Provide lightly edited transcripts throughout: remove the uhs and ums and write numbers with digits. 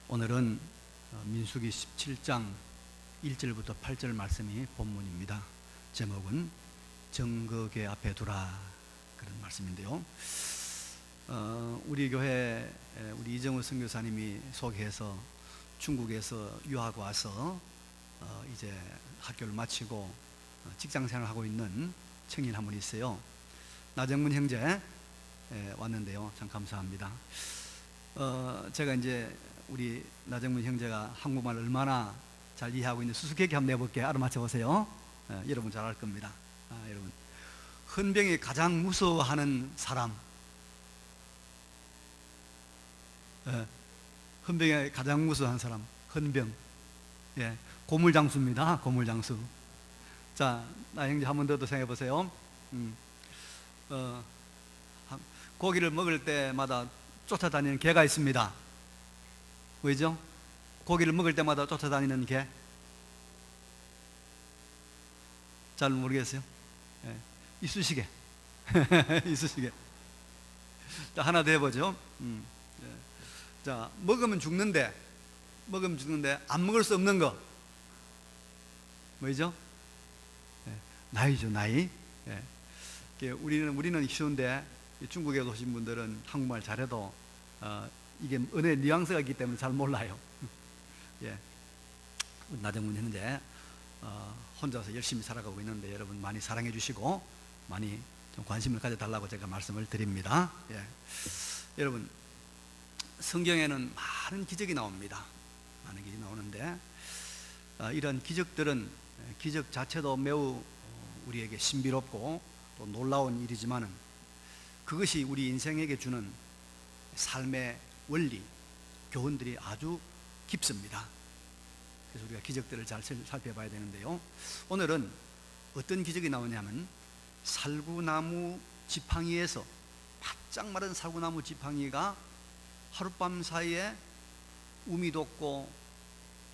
오늘은 민수기 17장 1절부터 8절 말씀이 본문입니다. 제목은 정거궤 앞에 두라, 그런 말씀인데요. 우리 교회 우리 이정우 선교사님이 소개해서 중국에서 유학 와서 이제 학교를 마치고 직장생활을 하고 있는 청년 한 분 있어요. 나정문 형제 왔는데요. 참 감사합니다. 제가 이제 우리 나정문 형제가 한국말을 얼마나 잘 이해하고 있는지 수수께끼 한번 내볼게요. 알아맞혀 보세요. 여러분 잘 알 겁니다. 여러분, 헌병이 가장 무서워하는 사람, 헌병이 가장 무서워하는 사람, 헌병, 고물장수입니다. 고물장수. 자, 나 형제 한 번 더 생각해 보세요. 고기를 먹을 때마다 쫓아다니는 개가 있습니다. 왜죠? 고기를 먹을 때마다 쫓아다니는 개? 잘 모르겠어요. 이쑤시개. 이쑤시개. 자, 하나 더 해보죠. 자, 먹으면 죽는데 안 먹을 수 없는 거 뭐죠? 나이죠, 나이. 우리는 쉬운데 중국에 오신 분들은 한국말 잘해도 이게 은혜의 뉘앙스가 있기 때문에 잘 몰라요. 나정문 현재 혼자서 열심히 살아가고 있는데 여러분 많이 사랑해 주시고 많이 좀 관심을 가져달라고 제가 말씀을 드립니다. 여러분, 성경에는 많은 기적이 나옵니다. 많은 기적이 나오는데 이런 기적들은 기적 자체도 매우 우리에게 신비롭고 또 놀라운 일이지만은 그것이 우리 인생에게 주는 삶의 원리, 교훈들이 아주 깊습니다. 그래서 우리가 기적들을 잘 살펴봐야 되는데요. 오늘은 어떤 기적이 나오냐면 살구나무 지팡이에서, 바짝 마른 살구나무 지팡이가 하룻밤 사이에 움이 돋고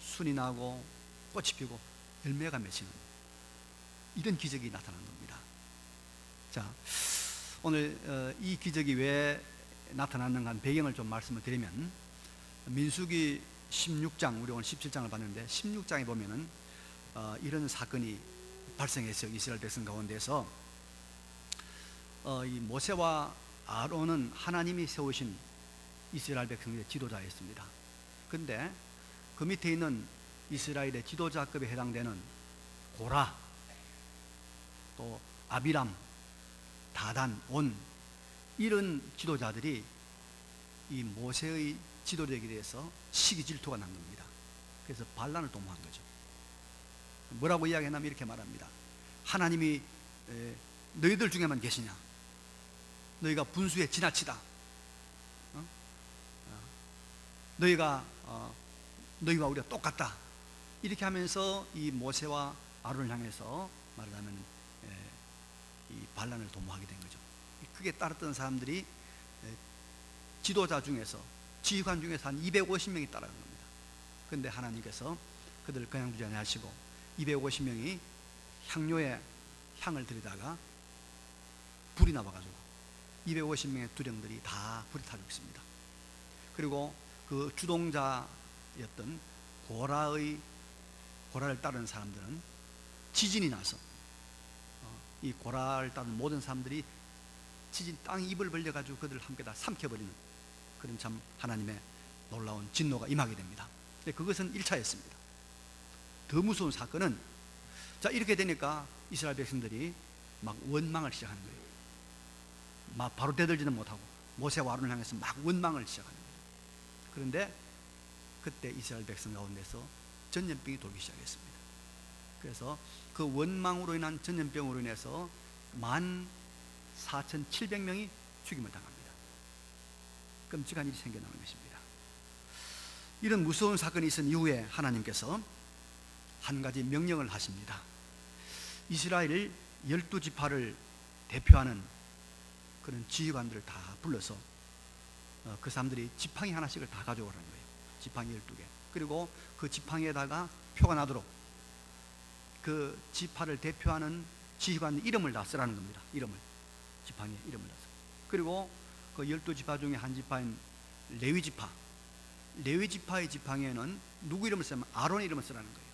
순이 나고 꽃이 피고 열매가 맺히는 이런 기적이 나타난 겁니다. 자, 오늘 이 기적이 왜 나타났는가 하는 배경을 좀 말씀을 드리면, 민수기 16장, 우리 오늘 17장을 봤는데 16장에 보면은 이런 사건이 발생했어요. 이스라엘 백성 가운데서 이 모세와 아론은 하나님이 세우신 이스라엘 백성의 지도자였습니다. 근데 그 밑에 있는 이스라엘의 지도자급에 해당되는 고라, 또 아비람, 다단, 온, 이런 지도자들이 이 모세의 지도력에 대해서 시기 질투가 난 겁니다. 그래서 반란을 도모한 거죠. 뭐라고 이야기했냐면 이렇게 말합니다. 하나님이 너희들 중에만 계시냐? 너희가 분수에 지나치다. 너희가 너희와 우리가 똑같다. 이렇게 하면서 이 모세와 아론을 향해서 말하자면 이 반란을 도모하게 된 거죠. 그게 따랐던 사람들이 지도자 중에서, 지휘관 중에서 한 250명이 따라간 겁니다. 그런데 하나님께서 그들을 그냥 두지 않으시고 250명이 향료에 향을 들이다가 불이 나와가지고 250명의 두령들이 다 불이 타 죽습니다. 그리고 그 주동자였던 고라를 따르는 사람들은 지진이 나서 이 고라를 따르는 모든 사람들이 지진 땅에 입을 벌려가지고 그들을 함께 다 삼켜버리는 그런 참 하나님의 놀라운 진노가 임하게 됩니다. 그것은 1차였습니다. 더 무서운 사건은, 자, 이렇게 되니까 이스라엘 백성들이 막 원망을 시작하는 거예요. 막 바로 대들지는 못하고 모세와 아론을 향해서 막 원망을 시작하는 거예요. 그런데 그때 이스라엘 백성 가운데서 전염병이 돌기 시작했습니다. 그래서 그 원망으로 인한 전염병으로 인해서 14,700명이 죽임을 당합니다. 끔찍한 일이 생겨나는 것입니다. 이런 무서운 사건이 있은 이후에 하나님께서 한 가지 명령을 하십니다. 이스라엘 12지파를 대표하는 그런 지휘관들을 다 불러서 그 사람들이 지팡이 하나씩을 다 가져오라는 거예요. 지팡이 12개. 그리고 그 지팡이에다가 표가 나도록 그 지파를 대표하는 지휘관 이름을 다 쓰라는 겁니다. 이름을, 지팡이에 이름을 다 써. 그리고 그 12지파 중에 한 지파인 레위 지파, 레위 지파의 지팡이에는 누구 이름을 쓰면 아론의 이름을 쓰라는 거예요.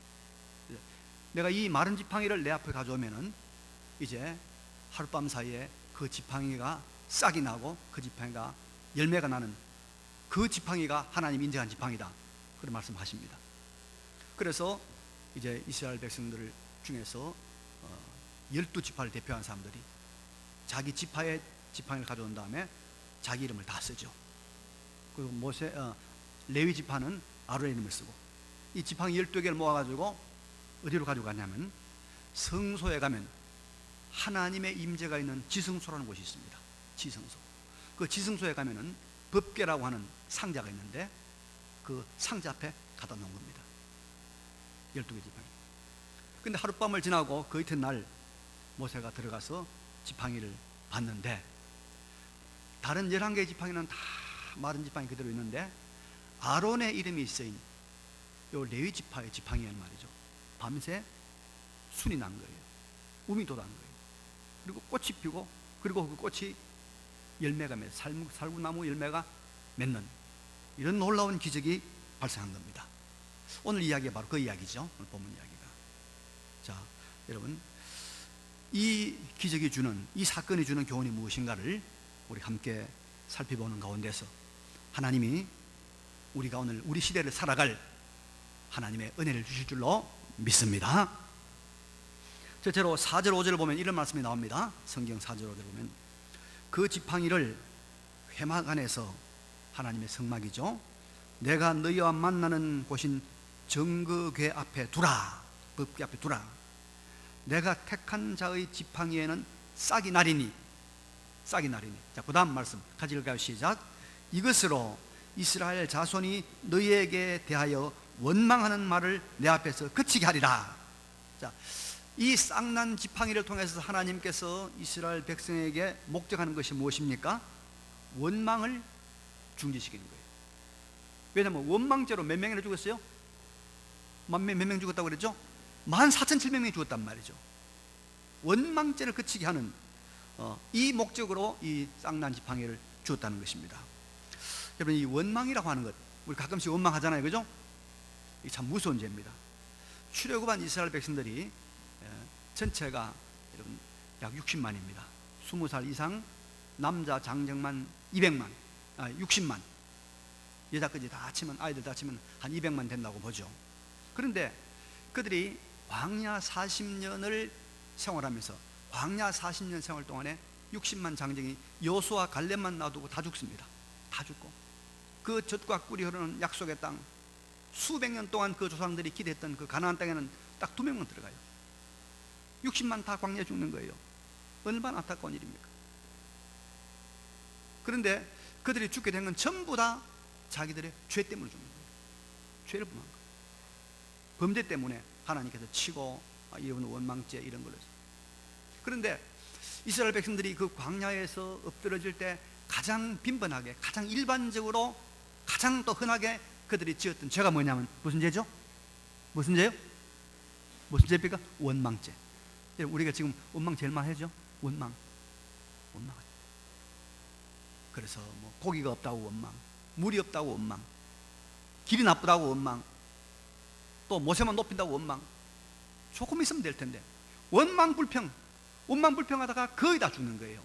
내가 이 마른 지팡이를 내 앞에 가져오면은 이제 하룻밤 사이에 그 지팡이가 싹이 나고 그 지팡이가 열매가 나는 그 지팡이가 하나님 인정한 지팡이다, 그런 말씀하십니다. 그래서 이제 이스라엘 백성들 중에서 12지파를 대표한 사람들이 자기 지파의 지팡이를 가져온 다음에 자기 이름을 다 쓰죠. 그리고 레위 지파는 아론의 이름을 쓰고, 이 지팡이 12개를 모아가지고 어디로 가져가냐면 성소에 가면 하나님의 임재가 있는 지성소라는 곳이 있습니다. 지성소. 그 지성소에 가면은 법궤라고 하는 상자가 있는데 그 상자 앞에 갖다 놓은 겁니다. 12개 지팡이. 근데 하룻밤을 지나고 그 이튿날 모세가 들어가서 지팡이를 봤는데 다른 11개의 지팡이는 다 마른 지팡이 그대로 있는데 아론의 이름이 쓰인 요 레위 지파의 지팡이는 말이죠, 밤새 순이 난 거예요. 움이 돋은 거예요. 그리고 꽃이 피고, 그리고 그 꽃이 열매가 맺, 살구나무 열매가 맺는 이런 놀라운 기적이 발생한 겁니다. 오늘 이야기가 바로 그 이야기죠. 오늘 본문 이야기가. 자, 여러분, 이 기적이 주는, 이 사건이 주는 교훈이 무엇인가를 우리 함께 살펴보는 가운데서 하나님이 우리가 오늘 우리 시대를 살아갈 하나님의 은혜를 주실 줄로 믿습니다. 첫째로 4절 5절을 보면 이런 말씀이 나옵니다. 성경 4절 5절을 보면 그 지팡이를 회막 안에서, 하나님의 성막이죠, 내가 너희와 만나는 곳인 정거궤 앞에 두라, 법궤 앞에 두라. 내가 택한 자의 지팡이에는 싹이 나리니. 싹이 나리니. 자, 그 다음 말씀 같이 읽어요. 시작. 이것으로 이스라엘 자손이 너희에게 대하여 원망하는 말을 내 앞에서 그치게 하리라. 자, 이 싹난 지팡이를 통해서 하나님께서 이스라엘 백성에게 목적하는 것이 무엇입니까? 원망을 중지시키는 거예요. 왜냐하면 원망죄로 몇 명이나 죽었어요? 몇 명 죽었다고 그랬죠? 14,700명이 죽었단 말이죠. 원망죄를 그치게 하는 이 목적으로 이 싹난 지팡이를 주었다는 것입니다. 여러분, 이 원망이라고 하는 것, 우리 가끔씩 원망하잖아요, 그죠? 이 참 무서운 죄입니다. 출애굽한 이스라엘 백성들이 전체가 여러분 약 60만입니다. 20살 이상 남자 장정만 200만, 60만, 여자까지 다 합치면, 아이들 다 합치면 한 200만 된다고 보죠. 그런데 그들이 광야 40년을 생활하면서 광야 40년 생활 동안에 60만 장정이 여호수아 갈렙만 놔두고 다 죽습니다. 다 죽고 그 젖과 꿀이 흐르는 약속의 땅, 수백 년 동안 그 조상들이 기대했던 그 가나안 땅에는 딱 2명만 들어가요. 60만 다 광야에 죽는 거예요. 얼마나 안타까운 일입니까? 그런데 그들이 죽게 된 건 전부 다 자기들의 죄 때문에 죽는 거예요. 죄를 범한 거예요. 범죄 때문에 하나님께서 치고 이런 원망죄 이런 걸로. 그런데 이스라엘 백성들이 그 광야에서 엎드러질 때 가장 빈번하게, 가장 일반적으로, 가장 또 흔하게 그들이 지었던 죄가 뭐냐면 무슨 죄죠? 무슨 죄요? 무슨 죄입니까? 원망죄. 우리가 지금 원망 제일 많이 하죠? 원망. 그래서 뭐 고기가 없다고 원망, 물이 없다고 원망, 길이 나쁘다고 원망, 또 모세만 높인다고 원망. 조금 있으면 될 텐데 원망 불평하다가 거의 다 죽는 거예요.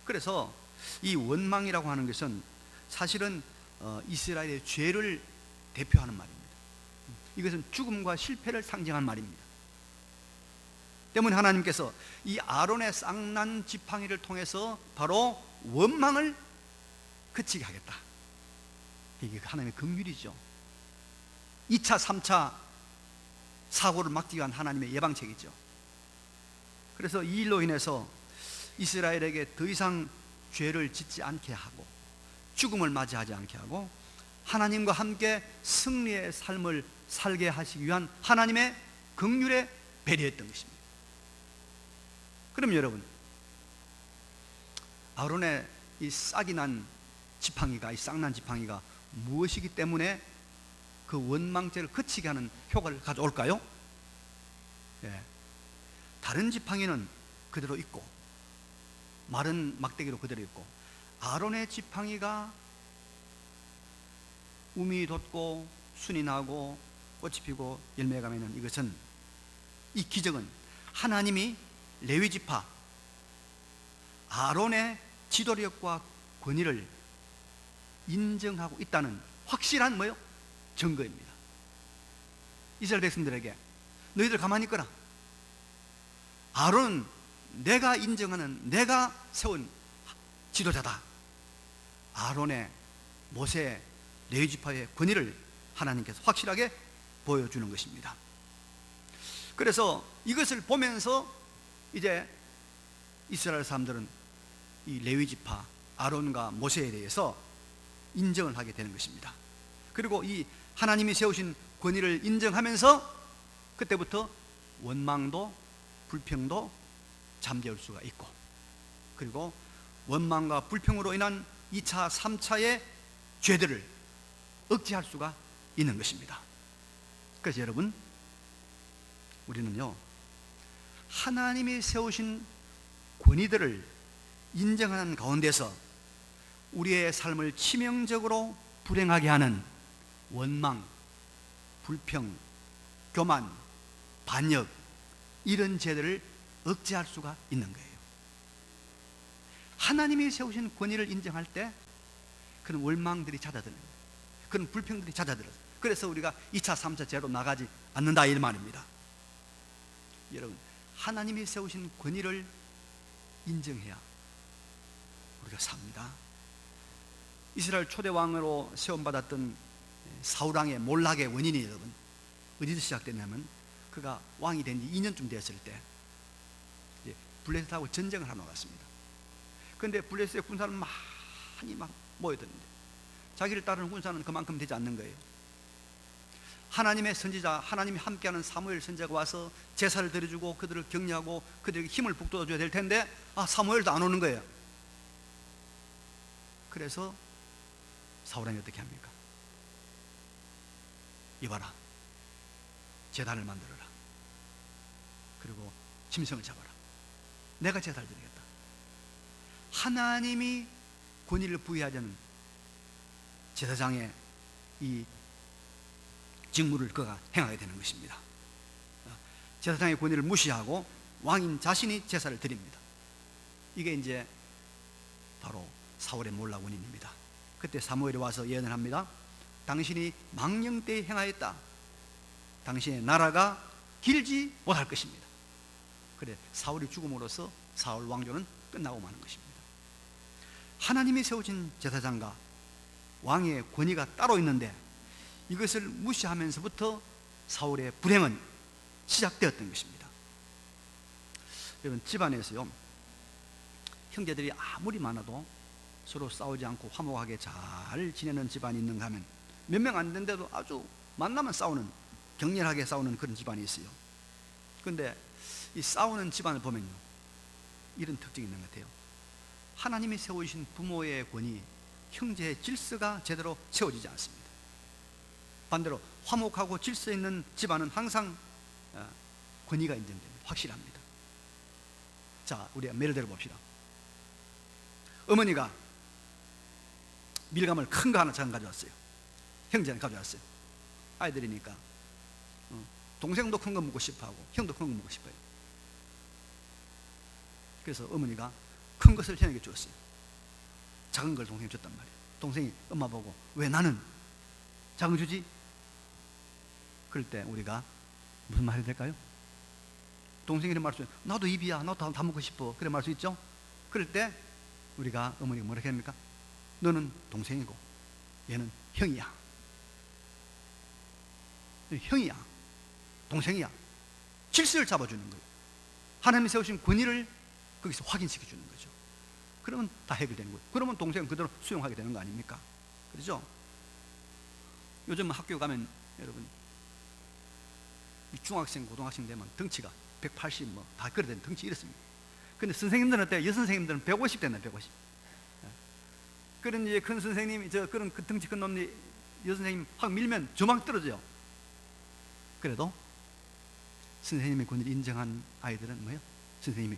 그래서 이 원망이라고 하는 것은 사실은 이스라엘의 죄를 대표하는 말입니다. 이것은 죽음과 실패를 상징하는 말입니다. 때문에 하나님께서 이 아론의 싹난 지팡이를 통해서 바로 원망을 그치게 하겠다. 이게 하나님의 긍휼이죠. 2차 3차 사고를 막기 위한 하나님의 예방책이죠. 그래서 이 일로 인해서 이스라엘에게 더 이상 죄를 짓지 않게 하고 죽음을 맞이하지 않게 하고 하나님과 함께 승리의 삶을 살게 하시기 위한 하나님의 긍휼에 배려했던 것입니다. 그럼 여러분, 아론의 이 싹이 난 지팡이가, 이 싹난 지팡이가 무엇이기 때문에 그 원망죄를 그치게 하는 효과를 가져올까요? 예. 다른 지팡이는 그대로 있고 마른 막대기로 그대로 있고 아론의 지팡이가 우미 돋고 순이 나고 꽃이 피고 열매가 맺는 이것은, 이 기적은 하나님이 레위 지파 아론의 지도력과 권위를 인정하고 있다는 확실한 뭐요? 증거입니다. 이스라엘 백성들에게 너희들 가만히 있거라. 아론은 내가 인정하는, 내가 세운 지도자다. 아론의, 모세, 레위 지파의 권위를 하나님께서 확실하게 보여주는 것입니다. 그래서 이것을 보면서 이제 이스라엘 사람들은 이 레위 지파 아론과 모세에 대해서 인정을 하게 되는 것입니다. 그리고 이 하나님이 세우신 권위를 인정하면서 그때부터 원망도 불평도 잠재울 수가 있고, 그리고 원망과 불평으로 인한 2차, 3차의 죄들을 억제할 수가 있는 것입니다. 그래서 여러분, 우리는요, 하나님이 세우신 권위들을 인정하는 가운데서 우리의 삶을 치명적으로 불행하게 하는 원망, 불평, 교만, 반역, 이런 죄들을 억제할 수가 있는 거예요. 하나님이 세우신 권위를 인정할 때 그런 원망들이 잦아드는 거예요. 그런 불평들이 잦아들어요. 그래서 우리가 2차, 3차 죄로 나가지 않는다, 이 말입니다. 여러분, 하나님이 세우신 권위를 인정해야 우리가 삽니다. 이스라엘 초대 왕으로 세움받았던 사울왕의 몰락의 원인이 여러분 어디서 시작됐냐면, 그가 왕이 된 지 2년쯤 되었을 때 블레셋하고 전쟁을 하러 나갔습니다. 그런데 블레셋의 군사는 많이 막 모여드는데 자기를 따르는 군사는 그만큼 되지 않는 거예요. 하나님의 선지자, 하나님이 함께하는 사무엘 선지자가 와서 제사를 드려주고 그들을 격려하고 그들에게 힘을 북돋아줘야 될 텐데, 사무엘도 안 오는 거예요. 그래서 사울왕이 어떻게 합니까? 이봐라, 제단을 만들어라. 그리고 짐승을 잡아라. 내가 제사를 드리겠다. 하나님이 권위를 부여하자는 제사장의 이 직무를 그가 행하게 되는 것입니다. 제사장의 권위를 무시하고 왕인 자신이 제사를 드립니다. 이게 이제 바로 사울의 몰락 원인입니다. 그때 사무엘이 와서 예언을 합니다. 당신이 망령 때에 행하였다. 당신의 나라가 길지 못할 것입니다. 그래, 사울이 죽음으로써 사울 왕조는 끝나고 마는 것입니다. 하나님이 세우신 제사장과 왕의 권위가 따로 있는데 이것을 무시하면서부터 사울의 불행은 시작되었던 것입니다. 여러분, 집안에서요, 형제들이 아무리 많아도 서로 싸우지 않고 화목하게 잘 지내는 집안이 있는가 하면 몇 명 안 된데도 아주 만나면 싸우는, 격렬하게 싸우는 그런 집안이 있어요. 그런데 이 싸우는 집안을 보면요, 이런 특징이 있는 것 같아요. 하나님이 세우신 부모의 권위, 형제의 질서가 제대로 세워지지 않습니다. 반대로 화목하고 질서 있는 집안은 항상 권위가 인정됩니다. 확실합니다. 자, 우리가 예를 들어 봅시다. 어머니가 밀감을 큰 거 하나 잠깐 가져왔어요. 형제는 가져왔어요. 아이들이니까 동생도 큰 거 먹고 싶어하고 형도 큰 거 먹고 싶어요. 그래서 어머니가 큰 것을 형에게 주었어요. 작은 걸 동생이 줬단 말이에요. 동생이 엄마 보고 왜 나는 작은 거 주지? 그럴 때 우리가 무슨 말이 될까요? 동생이 이런 말 수 있어요. 나도 입이야, 나도 다 먹고 싶어. 그래 말 수 있죠? 그럴 때 우리가 어머니가 뭐라 합니까? 너는 동생이고 얘는 형이야. 형이야, 동생이야. 질서를 잡아주는 거예요. 하나님이 세우신 권위를 거기서 확인시켜 주는 거죠. 그러면 다 해결되는 거예요. 그러면 동생은 그대로 수용하게 되는 거 아닙니까? 그렇죠? 요즘 학교 가면 여러분, 중학생, 고등학생 되면 덩치가 180 뭐 다 그래 되는 덩치 이렇습니다. 근데 선생님들은 어때요? 여선생님들은 150 됐나, 150. 그런 이제 큰 선생님이, 그런 그 덩치 큰 놈이 여선생님 확 밀면 조망 떨어져요. 그래도 선생님의 권위를 인정한 아이들은 뭐예요? 선생님이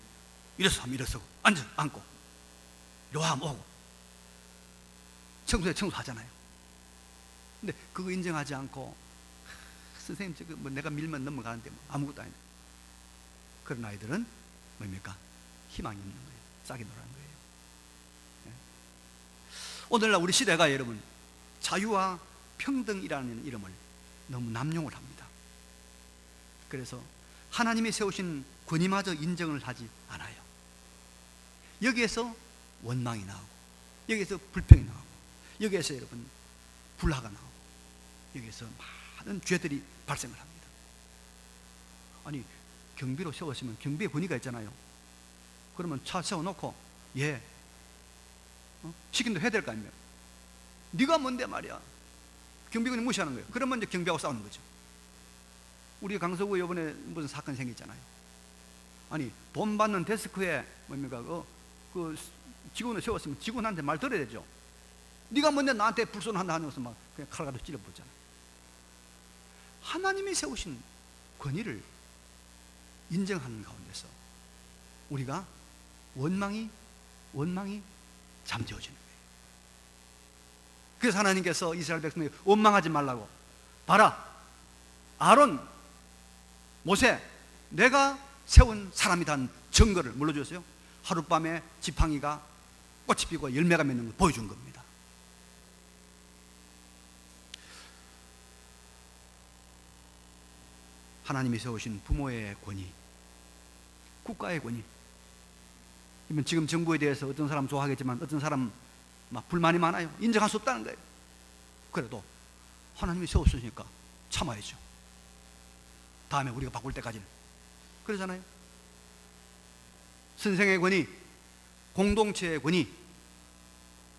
일어서 하면 일어서고, 앉아, 앉고, 이리 와 하면 오고, 청소해 청소하잖아요. 근데 그거 인정하지 않고 선생님 지금 뭐 내가 밀면 넘어가는데 뭐 아무것도 아니네. 그런 아이들은 뭡니까? 희망이 없는 거예요. 싹이 노란 거예요. 네? 오늘날 우리 시대가 여러분 자유와 평등이라는 이름을 너무 남용을 합니다. 그래서 하나님이 세우신 권위마저 인정을 하지 않아요. 여기에서 원망이 나오고, 여기에서 불평이 나오고, 여기에서 여러분 불화가 나오고, 여기에서 많은 죄들이 발생을 합니다. 아니, 경비로 세웠으면 경비에 권위가 있잖아요. 그러면 차 세워놓고 시킨 대로 해야 될 거 아닙니까? 네가 뭔데 말이야. 경비군이 무시하는 거예요. 그러면 이제 경비하고 싸우는 거죠. 우리 강서구에 이번에 무슨 사건 생겼잖아요. 아니, 돈 받는 데스크에 뭡니까? 그 직원을 세웠으면 직원한테 말 들어야 되죠. 네가 뭔데 나한테 불손한다 하면서 막 그냥 칼 가지고 찔러보잖아요. 하나님이 세우신 권위를 인정하는 가운데서 우리가 원망이 잠재워지는 거예요. 그래서 하나님께서 이스라엘 백성에게 원망하지 말라고, 봐라, 아론, 모세, 내가 세운 사람이란 증거를 물러주었어요. 하룻밤에 지팡이가 꽃이 피고 열매가 맺는 걸 보여준 겁니다. 하나님이 세우신 부모의 권위, 국가의 권위. 지금 정부에 대해서 어떤 사람 좋아하겠지만 어떤 사람 막 불만이 많아요. 인정할 수 없다는 거예요. 그래도 하나님이 세웠으니까 참아야죠. 다음에 우리가 바꿀 때까지는. 그러잖아요. 선생의 권위, 공동체의 권위,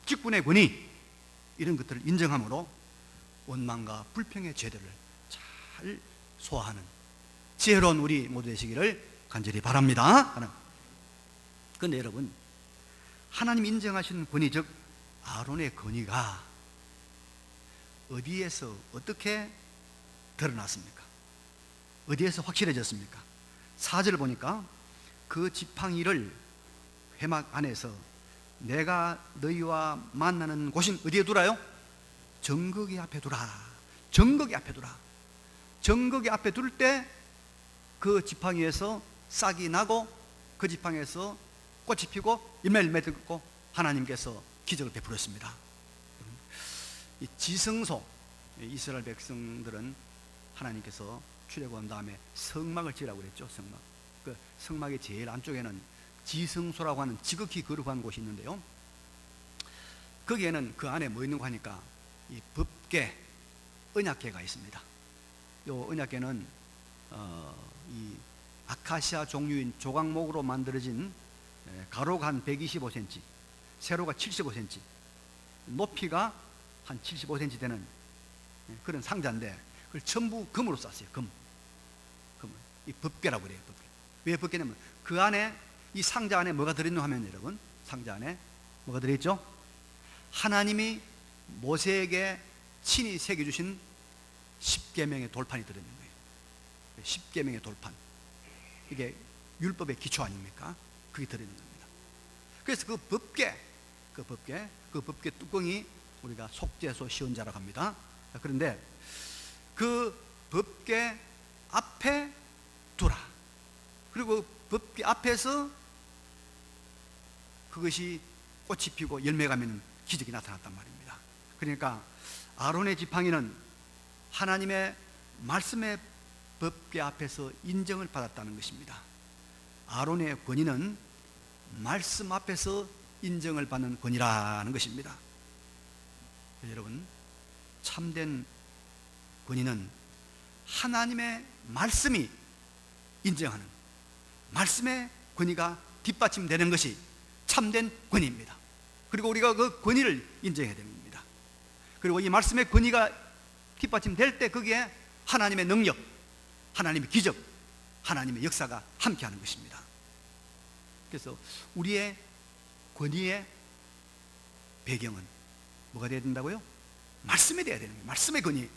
직분의 권위, 이런 것들을 인정함으로 원망과 불평의 죄들을 잘 소화하는 지혜로운 우리 모두 되시기를 간절히 바랍니다. 그런데 여러분, 하나님 인정하신 권위, 즉 아론의 권위가 어디에서 어떻게 드러났습니까? 어디에서 확실해졌습니까? 4절 보니까 그 지팡이를 회막 안에서 내가 너희와 만나는 곳인 어디에 두라요? 정거기 앞에 두라. 정거기 앞에 두라. 정거기 앞에 둘 때 그 지팡이에서 싹이 나고 그 지팡이에서 꽃이 피고 열매를 맺고 하나님께서 기적을 베풀었습니다. 이 지성소, 이스라엘 백성들은 하나님께서 출애굽한 다음에 성막을 지으라고 그랬죠. 성막. 그 성막의 제일 안쪽에는 지성소라고 하는 지극히 거룩한 곳이 있는데요. 거기에는 그 안에 뭐 있는가 하니까 이 법궤, 언약궤가 있습니다. 이 언약궤는 이 아카시아 종류인 조각목으로 만들어진 가로가 한 125cm, 세로가 75cm, 높이가 한 75cm 되는 그런 상자인데 그걸 전부 금으로 쌌어요. 금. 이 법궤라고 그래요. 법궤. 왜 법궤냐면 그 안에, 이 상자 안에 뭐가 들어있는가 하면 여러분, 상자 안에 뭐가 들어있죠? 하나님이 모세에게 친히 새겨주신 10계명의 돌판이 들어있는 거예요. 10계명의 돌판. 이게 율법의 기초 아닙니까? 그게 들어있는 겁니다. 그래서 그 법궤 뚜껑이 우리가 속죄소 시온자라고 합니다. 그런데 그 법궤 앞에 두라. 그리고 법궤 앞에서 그것이 꽃이 피고 열매가 맺는 기적이 나타났단 말입니다. 그러니까 아론의 지팡이는 하나님의 말씀의 법궤 앞에서 인정을 받았다는 것입니다. 아론의 권위는 말씀 앞에서 인정을 받는 권위라는 것입니다. 여러분, 참된 권위는 하나님의 말씀이 인정하는, 말씀의 권위가 뒷받침되는 것이 참된 권위입니다. 그리고 우리가 그 권위를 인정해야 됩니다. 그리고 이 말씀의 권위가 뒷받침될 때 거기에 하나님의 능력, 하나님의 기적, 하나님의 역사가 함께하는 것입니다. 그래서 우리의 권위의 배경은 뭐가 되어야 된다고요? 말씀이 되어야 되는 거예요. 말씀의 권위.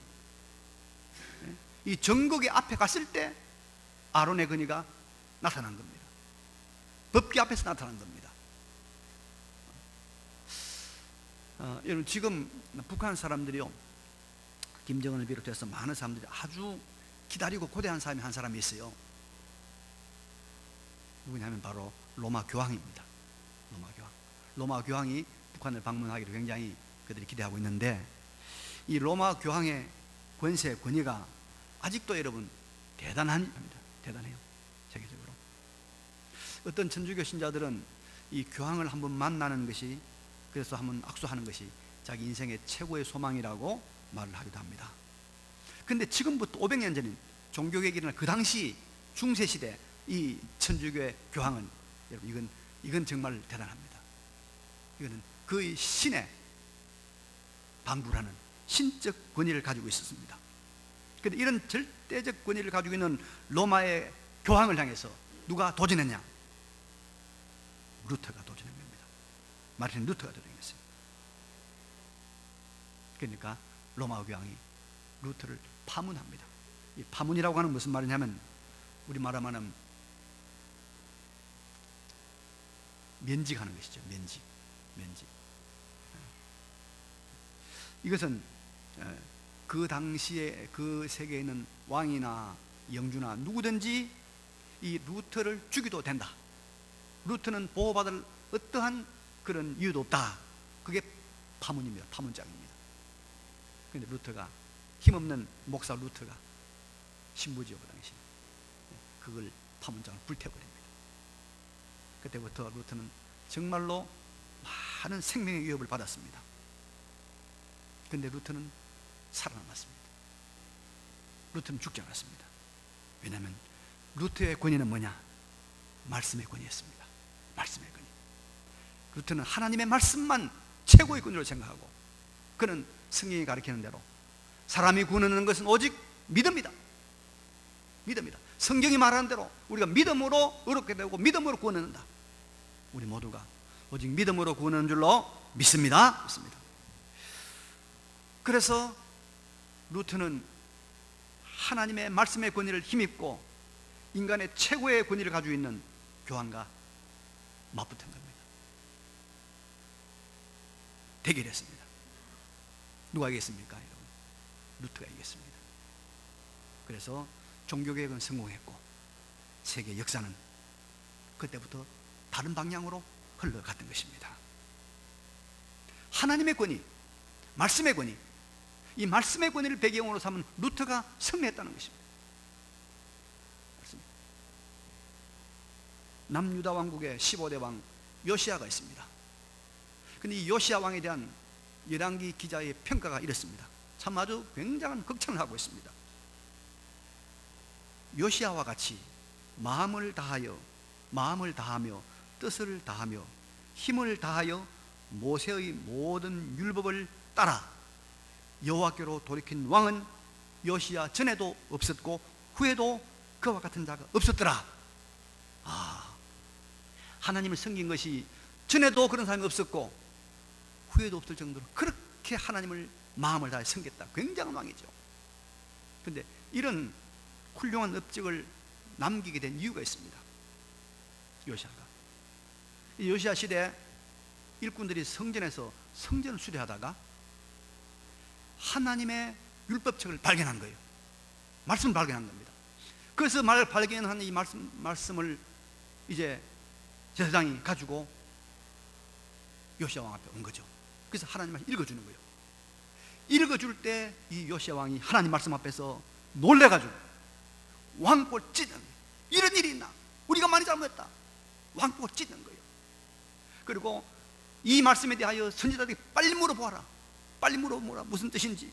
이 정국의 앞에 갔을 때 아론의 권위가 나타난 겁니다. 법궤 앞에서 나타난 겁니다. 여러분, 지금 북한 사람들이요, 김정은을 비롯해서 많은 사람들이 아주 기다리고 고대한 사람이 한 사람이 있어요. 누구냐면 바로 로마 교황입니다. 로마 교황이 북한을 방문하기를 굉장히 그들이 기대하고 있는데, 이 로마 교황의 권세, 권위가 아직도 여러분 대단합니다. 대단해요. 세계적으로. 어떤 천주교 신자들은 이 교황을 한번 만나는 것이, 그래서 한번 악수하는 것이 자기 인생의 최고의 소망이라고 말을 하기도 합니다. 그런데 지금부터 500년 전인 종교개혁 일어날 그 당시 중세시대 이 천주교의 교황은, 여러분 이건 정말 대단합니다. 이거는 그 신의 방불하는 신적 권위를 가지고 있었습니다. 그런데 이런 절대적 권위를 가지고 있는 로마의 교황을 향해서 누가 도전했냐? 루터가 도전한 겁니다. 마르틴 루터가 도전했어요. 그러니까 로마 교황이 루터를 파문합니다. 이 파문이라고 하는 무슨 말이냐면, 우리 말하면 면직하는 것이죠. 면직. 이것은 그 당시에 그 세계에 있는 왕이나 영주나 누구든지 이 루터를 죽여도 된다. 루터는 보호받을 어떠한 그런 이유도 없다. 그게 파문입니다. 파문장입니다. 그런데 루터가, 힘없는 목사 루터가, 신부지요 그 당시, 그걸 파문장을 불태워버립니다. 그때부터 루터는 정말로 많은 생명의 위협을 받았습니다. 그런데 루터는 살아남았습니다. 루터는 죽지 않았습니다. 왜냐하면 루터의 권위는 뭐냐? 말씀의 권위였습니다. 말씀의 권위. 루터는 하나님의 말씀만 최고의 권위로 생각하고, 그는 성경이 가르치는 대로 사람이 구원하는 것은 오직 믿음이다. 성경이 말하는 대로 우리가 믿음으로 의롭게 되고 믿음으로 구원받는다. 우리 모두가 오직 믿음으로 구원하는 줄로 믿습니다. 그래서 루터는 하나님의 말씀의 권위를 힘입고 인간의 최고의 권위를 가지고 있는 교황과 맞붙은 겁니다. 대결했습니다. 누가 이겼습니까, 여러분? 루터가 이겼습니다. 그래서 종교개혁은 성공했고 세계 역사는 그때부터 다른 방향으로 흘러갔던 것입니다. 하나님의 권위, 말씀의 권위, 이 말씀의 권위를 배경으로 삼은 루터가 승리했다는 것입니다. 남유다 왕국의 15대 왕 요시야가 있습니다. 그런데 이 요시야 왕에 대한 열왕기 기자의 평가가 이렇습니다. 참 아주 굉장한 극찬을 하고 있습니다. 요시야와 같이 마음을 다하며 뜻을 다하며 힘을 다하여 모세의 모든 율법을 따라 여호와께로 돌이킨 왕은 요시야 전에도 없었고 후에도 그와 같은 자가 없었더라. 하나님을 섬긴 것이 전에도 그런 사람이 없었고 후에도 없을 정도로 그렇게 하나님을 마음을 다해 섬겼다. 굉장한 왕이죠. 그런데 이런 훌륭한 업적을 남기게 된 이유가 있습니다. 요시야가, 이 요시야 시대 일꾼들이 성전에서 성전을 수리하다가 하나님의 율법책을 발견한 거예요. 말씀을 발견한 겁니다. 그래서 발견한 이 말씀을 이제 제사장이 가지고 요시야 왕 앞에 온 거죠. 그래서 하나님 말씀 읽어주는 거예요. 읽어줄 때 이 요시야 왕이 하나님 말씀 앞에서 놀래가지고 왕복을 찢는 거예요. 이런 일이 있나? 우리가 많이 잘못했다. 왕복을 찢는 거예요. 그리고 이 말씀에 대하여 선지자들이 빨리 물어보아라. 빨리 물어보라. 무슨 뜻인지.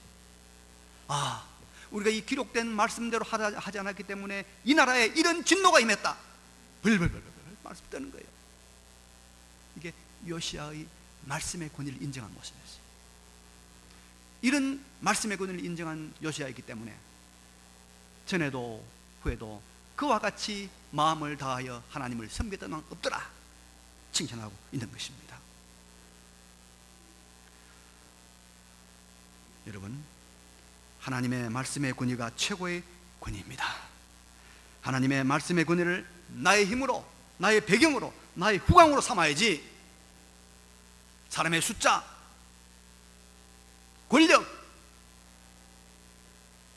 우리가 이 기록된 말씀대로 하지 않았기 때문에 이 나라에 이런 진노가 임했다. 벌벌벌 말씀 뜨는 거예요. 이게 요시야의 말씀의 권위를 인정한 모습이었어요. 이런 말씀의 권위를 인정한 요시야이기 때문에 전에도 후에도 그와 같이 마음을 다하여 하나님을 섬겼던 왕 없더라 칭찬하고 있는 것입니다. 여러분, 하나님의 말씀의 권위가 최고의 권위입니다. 하나님의 말씀의 권위를 나의 힘으로, 나의 배경으로, 나의 후광으로 삼아야지 사람의 숫자, 권력,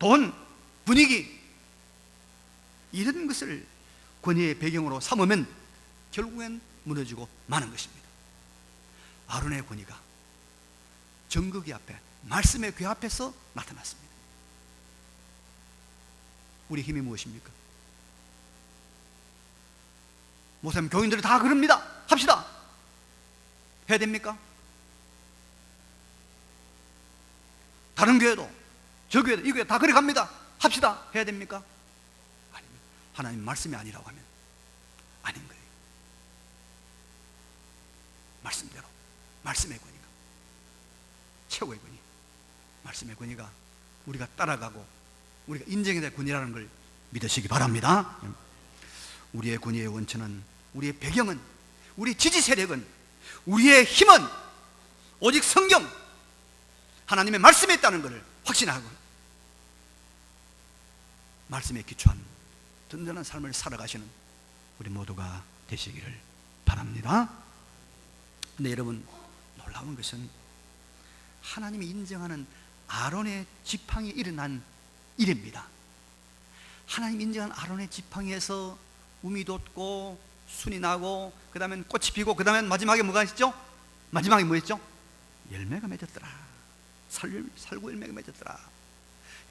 돈, 분위기, 이런 것을 권위의 배경으로 삼으면 결국엔 무너지고 마는 것입니다. 아론의 권위가 정극이 앞에, 말씀의 궤 앞에서 나타났습니다. 우리 힘이 무엇입니까? 목사님, 교인들이 다 그럽니다. 합시다. 해야 됩니까? 다른 교회도, 저 교회도, 이 교회 다 그래 갑니다. 합시다. 해야 됩니까? 아닙니다. 하나님 말씀이 아니라고 하면 아닌 거예요. 말씀대로, 말씀의 권위가 최고의 권위, 말씀의 권위가 우리가 따라가고 우리가 인정해야 될 권위라는 걸 믿으시기 바랍니다. 우리의 권위의 원천은, 우리의 배경은, 우리 지지 세력은, 우리의 힘은 오직 성경, 하나님의 말씀에 있다는 것을 확신하고 말씀에 기초한 든든한 삶을 살아가시는 우리 모두가 되시기를 바랍니다. 근데 여러분, 놀라운 것은 하나님이 인정하는 아론의 지팡이 일어난 일입니다. 하나님 인정한 아론의 지팡이에서 um이 돋고 순이 나고, 그 다음에 꽃이 피고, 그 다음에 마지막에 뭐가 있죠? 마지막에 뭐였죠? 열매가 맺었더라. 살구 열매가 맺었더라.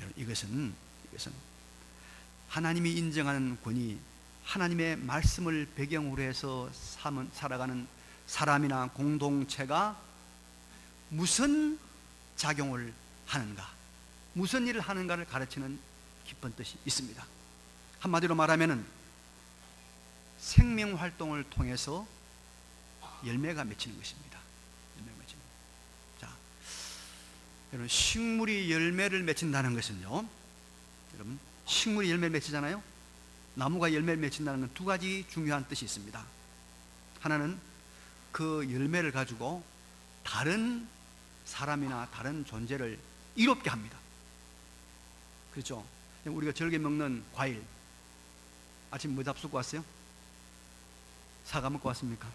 여러분, 이것은 하나님이 인정하는 권위, 하나님의 말씀을 배경으로 해서 살아가는 사람이나 공동체가 무슨 작용을 하는가, 무슨 일을 하는가를 가르치는 깊은 뜻이 있습니다. 한마디로 말하면 생명활동을 통해서 열매가 맺히는 것입니다. 열매가 맺히는 것. 자, 여러분, 식물이 열매를 맺힌다는 것은요, 여러분, 식물이 열매를 맺히잖아요. 나무가 열매를 맺힌다는 건 두 가지 중요한 뜻이 있습니다. 하나는 그 열매를 가지고 다른 사람이나 다른 존재를 이롭게 합니다. 그렇죠? 우리가 즐겨 먹는 과일, 아침 뭐 잡수고 왔어요? 사과 먹고 왔습니까?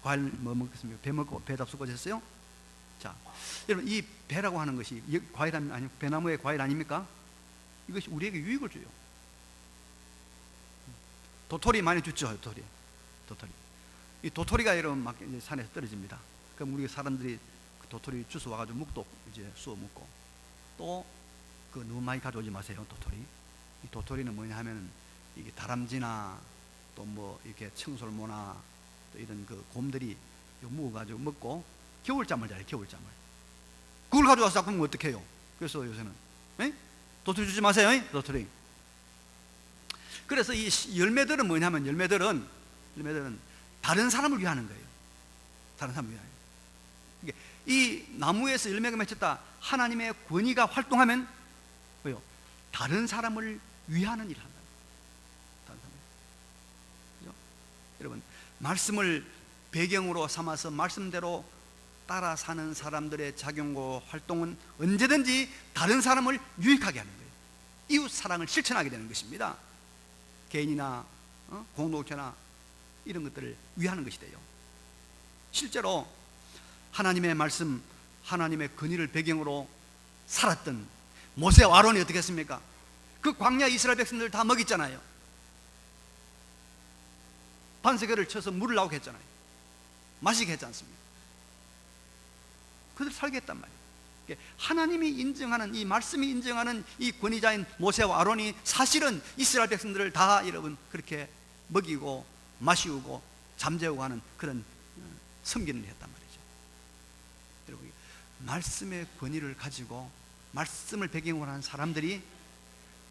과일 뭐 먹겠습니까? 배 먹고 배 잡수고 오셨어요? 자, 여러분, 이 배라고 하는 것이 과일 아니, 배나무의 과일 아닙니까? 이것이 우리에게 유익을 줘요. 도토리 많이 줬죠, 도토리. 이 도토리가 여러분 막 이제 산에서 떨어집니다. 그럼 우리 사람들이 그 도토리 주워 와가지고 묵도 이제 쑤어 먹고, 또 그 너무 많이 가져오지 마세요, 도토리. 이 도토리는 뭐냐 하면 이게 다람쥐나 또 뭐 이렇게 청설모나 또 이런 그 곰들이 묵어가지고 먹고 겨울잠을 자요, 겨울잠을. 그걸 가져와서 자꾸 먹으면 어떡해요? 그래서 요새는 도토리 주지 마세요, 도토리. 그래서 이 열매들은 뭐냐면, 열매들은 다른 사람을 위하는 거예요. 다른 사람을 위하는 거예요. 이 나무에서 열매가 맺혔다, 하나님의 권위가 활동하면 뭐요? 다른 사람을 위하는 일을 한다. 다른 사람. 그죠? 여러분, 말씀을 배경으로 삼아서 말씀대로 따라 사는 사람들의 작용과 활동은 언제든지 다른 사람을 유익하게 하는 거예요. 이웃 사랑을 실천하게 되는 것입니다. 개인이나 공동체나 이런 것들을 위하는 것이 돼요. 실제로 하나님의 말씀, 하나님의 권위를 배경으로 살았던 모세와 아론이 어떻게 했습니까? 그 광야 이스라엘 백성들 다 먹였잖아요. 반세계를 쳐서 물을 나오게 했잖아요. 마시게 했지 않습니까? 그들 살게 했단 말이에요. 하나님이 인정하는, 이 말씀이 인정하는 이 권위자인 모세와 아론이 사실은 이스라엘 백성들을 다 여러분 그렇게 먹이고 마시우고 잠재우고 하는 그런 섬기는 일을 했단 말이죠. 여러분, 말씀의 권위를 가지고 말씀을 배경으로 하는 사람들이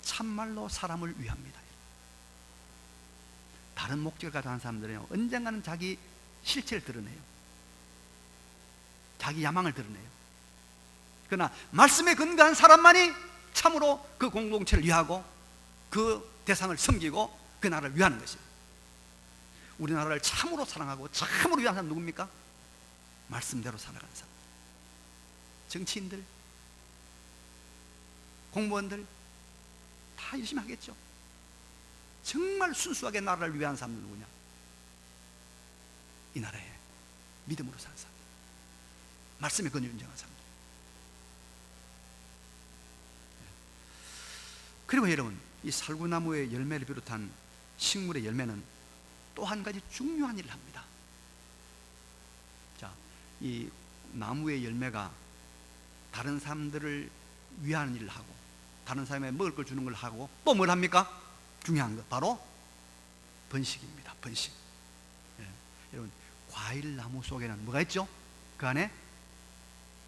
참말로 사람을 위합니다. 다른 목적을 가지고 하는 사람들은요, 언젠가는 자기 실체를 드러내요. 자기 야망을 드러내요. 그러나 말씀에 근거한 사람만이 참으로 그 공동체를 위하고 그 대상을 섬기고 그 나라를 위하는 것이에요. 우리나라를 참으로 사랑하고 참으로 위하는 사람 누굽니까? 말씀대로 살아가는 사람. 정치인들, 공무원들 다 열심히 하겠죠. 정말 순수하게 나라를 위한 사람은 누구냐? 이 나라에 믿음으로 사는 사람, 말씀의 권위를 인정하는 사람. 그리고 여러분, 이 살구나무의 열매를 비롯한 식물의 열매는 또 한 가지 중요한 일을 합니다. 자, 이 나무의 열매가 다른 사람들을 위하는 일을 하고, 다른 사람에게 먹을 걸 주는 걸 하고, 또 뭘 합니까? 중요한 것, 바로 번식입니다. 번식. 예. 여러분, 과일 나무 속에는 뭐가 있죠? 그 안에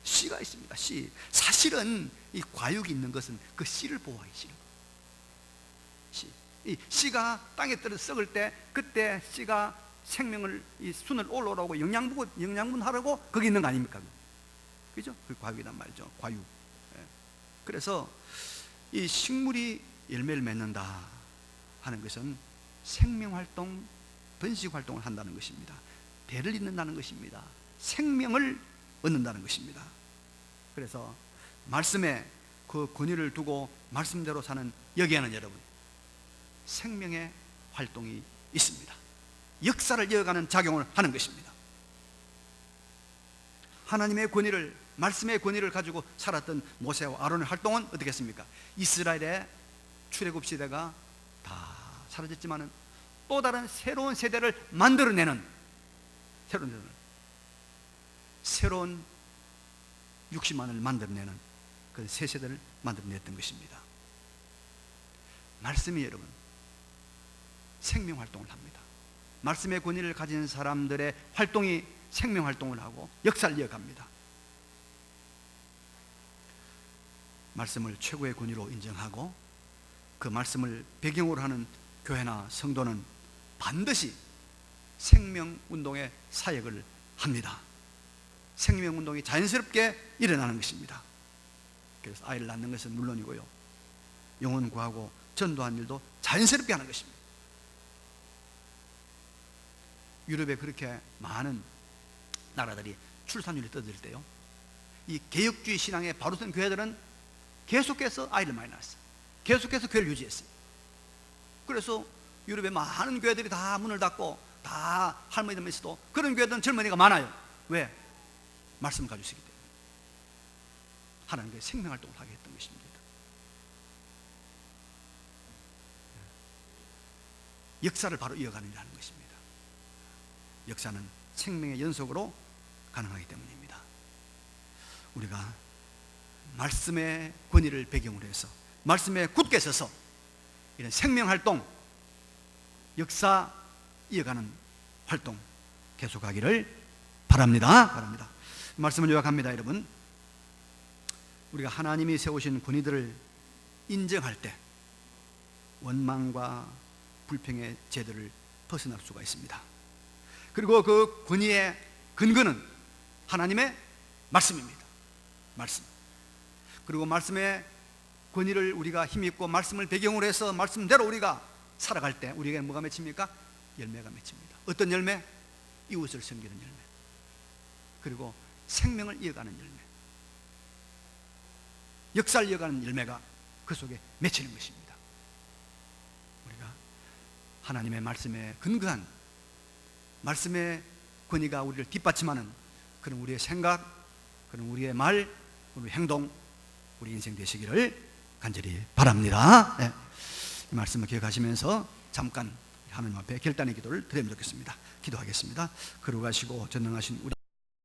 씨가 있습니다. 씨. 사실은 이 과육이 있는 것은 그 씨를 보호하기 싫은 거예요. 씨. 이 씨가 땅에 떨어 썩을 때, 그때 씨가 생명을, 이 순을 올라오라고 영양분 하라고 거기 있는 거 아닙니까? 그죠? 그 과육이란 말이죠. 과육. 예. 그래서 이 식물이 열매를 맺는다 하는 것은 생명활동, 번식활동을 한다는 것입니다. 대를 잇는다는 것입니다. 생명을 얻는다는 것입니다. 그래서 말씀에 그 권위를 두고 말씀대로 사는 여기에는 여러분, 생명의 활동이 있습니다. 역사를 이어가는 작용을 하는 것입니다. 하나님의 권위를, 말씀의 권위를 가지고 살았던 모세와 아론의 활동은 어떻게 했습니까? 이스라엘의 출애굽 시대가 다 사라졌지만은 또 다른 새로운 세대를 만들어내는, 새로운 60만을 만들어내는 그 새 세대를 만들어냈던 것입니다. 말씀이 여러분 생명활동을 합니다. 말씀의 권위를 가진 사람들의 활동이 생명활동을 하고 역사를 이어갑니다. 말씀을 최고의 권위로 인정하고 그 말씀을 배경으로 하는 교회나 성도는 반드시 생명운동의 사역을 합니다. 생명운동이 자연스럽게 일어나는 것입니다. 그래서 아이를 낳는 것은 물론이고요, 영혼 구하고 전도하는 일도 자연스럽게 하는 것입니다. 유럽에 그렇게 많은 나라들이 출산율이 떠들 때요, 이 개혁주의 신앙에 바로 선 교회들은 계속해서 아이를 많이 낳았어요. 계속해서 교회를 유지했어요. 그래서 유럽의 많은 교회들이 다 문을 닫고 다 할머니들만 있어도 그런 교회들은 젊은이가 많아요. 왜? 말씀을 가지고 있기 때문에. 하나님께 생명활동을 하게 했던 것입니다. 역사를 바로 이어가는 일하는 것입니다. 역사는 생명의 연속으로 가능하기 때문입니다. 우리가 말씀의 권위를 배경으로 해서 말씀에 굳게 서서 이런 생명활동, 역사 이어가는 활동 계속하기를 바랍니다. 말씀을 요약합니다. 여러분, 우리가 하나님이 세우신 권위들을 인정할 때 원망과 불평의 제도를 벗어날 수가 있습니다. 그리고 그 권위의 근거는 하나님의 말씀입니다. 말씀. 그리고 말씀의 권위를 우리가 힘입고 말씀을 배경으로 해서 말씀대로 우리가 살아갈 때 우리에게 뭐가 맺힙니까? 열매가 맺힙니다. 어떤 열매? 이웃을 섬기는 열매, 그리고 생명을 이어가는 열매, 역사를 이어가는 열매가 그 속에 맺히는 것입니다. 우리가 하나님의 말씀에 근거한 말씀의 권위가 우리를 뒷받침하는 그런 우리의 생각, 그런 우리의 말, 우리 행동, 우리 인생 되시기를 간절히 바랍니다. 네. 이 말씀을 기억하시면서 잠깐 하나님 앞에 결단의 기도를 드리면 좋겠습니다. 기도하겠습니다. 거룩하시고 전능하신 우리